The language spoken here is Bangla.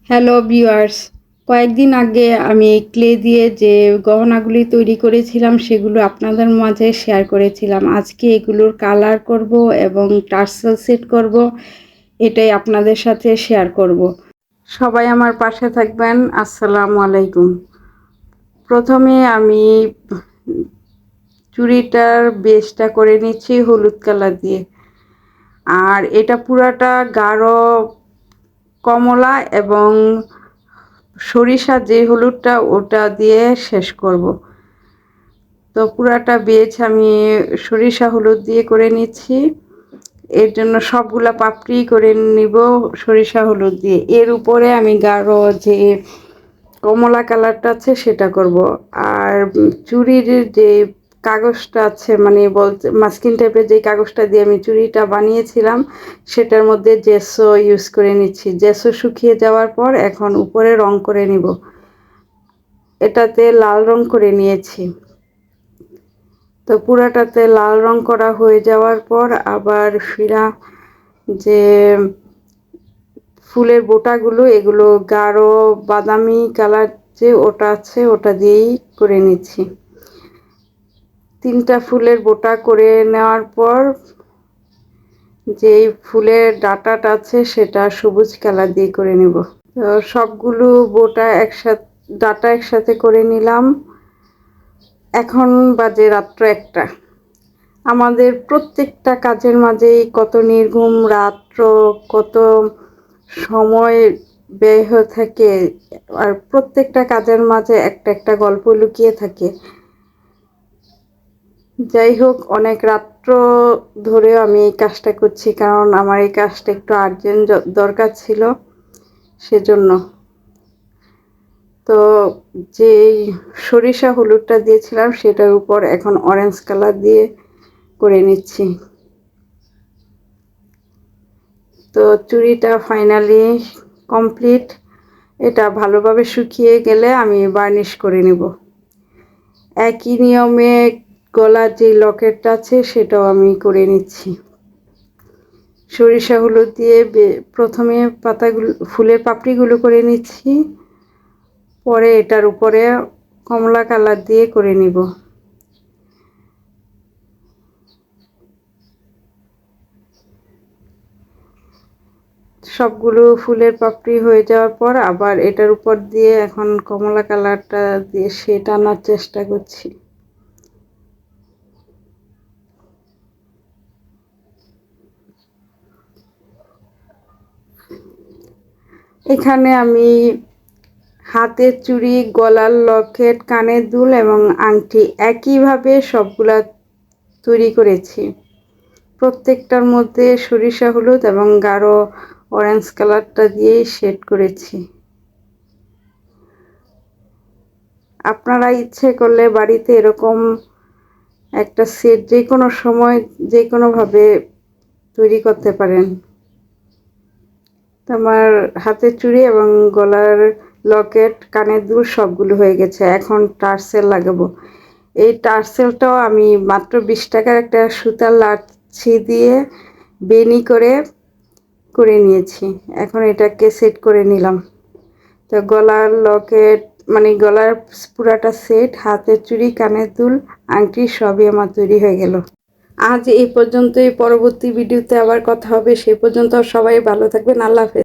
হ্যালো ভিউয়ার্স, কয়েকদিন আগে আমি ক্লে দিয়ে যে গহনাগুলি তৈরি করেছিলাম সেগুলো আপনাদের মাঝে শেয়ার করেছিলাম। আজকে এগুলোর কালার করব এবং টার্সেল সেট করব, এটাই আপনাদের সাথে শেয়ার করব। সবাই আমার পাশে থাকবেন। আসসালামু আলাইকুম। প্রথমে আমি চুড়িটার বেসটা করে নিচ্ছি হলুদ কালার দিয়ে, আর এটা পুরাটা গাঢ় কমলা এবং সরিষা যে হলুদটা ওটা দিয়ে শেষ করব। তো পুরাটা বেজ আমি সরিষা হলুদ দিয়ে করে নিচ্ছি। এর জন্য সবগুলা পাপড়ি করে নিব সরিষা হলুদ দিয়ে। এর উপরে আমি গাঢ় যে কমলা কালারটা আছে সেটা করব। আর চুড়ির যে কাগজটা আছে, মানে বলতে মাস্কিন টাইপের যে কাগজটা দিয়ে আমি চুড়িটা বানিয়েছিলাম সেটার মধ্যে জেসো ইউজ করে নিচ্ছি। জেসো শুকিয়ে যাওয়ার পর এখন উপরে রং করে নিব। এটাতে লাল রং করে নিয়েছি। তো পুরাটাতে লাল রং করা হয়ে যাওয়ার পর আবার ফিরা যে ফুলের বোটাগুলো, এগুলো গাঢ় বাদামি কালার যে ওটা আছে ওটা দিয়েই করে নিচ্ছি। তিনটা ফুলের বোটা করে নেওয়ার পর যেই ফুলের ডাঁটাটা আছে সেটা সবুজ কালার দিয়ে করে নেব। তো সবগুলো বোটা ডাঁটা একসাথে করে নিলাম। এখন বাজে রাত্র 1টা। আমাদের প্রত্যেকটা কাজের মাঝেই কত নির্ঘুম রাত্র, কত সময় ব্যয় হয়ে থাকে, আর প্রত্যেকটা কাজের মাঝে একটা একটা গল্প লুকিয়ে থাকে। যাই হোক, অনেক রাত্র ধরেও আমি এই কাজটা করছি, কারণ আমার এই কাজটা একটু আর্জেন্ট দরকার ছিল, সেজন্য। তো যে সরিষা হলুদটা দিয়েছিলাম সেটার উপর এখন অরেঞ্জ কালার দিয়ে করে নিচ্ছি। তো চুড়িটা ফাইনালি কমপ্লিট। এটা ভালোভাবে শুকিয়ে গেলে আমি বার্নিশ করে নেব। একই নিয়মে গলার যে লকেটটা আছে সেটাও আমি করে নিচ্ছি। সরিষা হলুদ দিয়ে প্রথমে পাতাগুলো, ফুলের পাপড়িগুলো করে নিচ্ছি, পরে এটার উপরে কমলা কালার দিয়ে করে নিব। সবগুলো ফুলের পাপড়ি হয়ে যাওয়ার পর আবার এটার উপর দিয়ে এখন কমলা কালারটা দিয়ে সেটা আনার চেষ্টা করছি। এখানে আমি হাতের চুড়ি, গলার লকেট, কানের দুল এবং আংটি একইভাবে সবগুলা তৈরি করেছি। প্রত্যেকটার মধ্যে সরিষা হলুদ এবং গাঢ় অরেঞ্জ কালারটা দিয়েই শেড করেছি। আপনারা ইচ্ছে করলে বাড়িতে এরকম একটা সেট যে কোনো সময় যে কোনোভাবে তৈরি করতে পারেন। আমার হাতের চুড়ি এবং গলার লকেট, কানের দুল সবগুলো হয়ে গেছে। এখন টার্সেল লাগাবো। এই টার্সেলটাও আমি মাত্র 20 টাকার একটা সুতার লাচ্ছি দিয়ে বেনি করে করে নিয়েছি। এখন এটাকে সেট করে নিলাম। তো গলার লকেট, মানে গলার পুরাটা সেট, হাতের চুড়ি, কানের দুল, আংটি সবই আমার তৈরি হয়ে গেল। আজ এই পর্যন্তই। পরবর্তী ভিডিওতে আবার কথা হবে। সেই পর্যন্ত সবাই ভালো থাকবেন। আল্লাহ হাফেজ।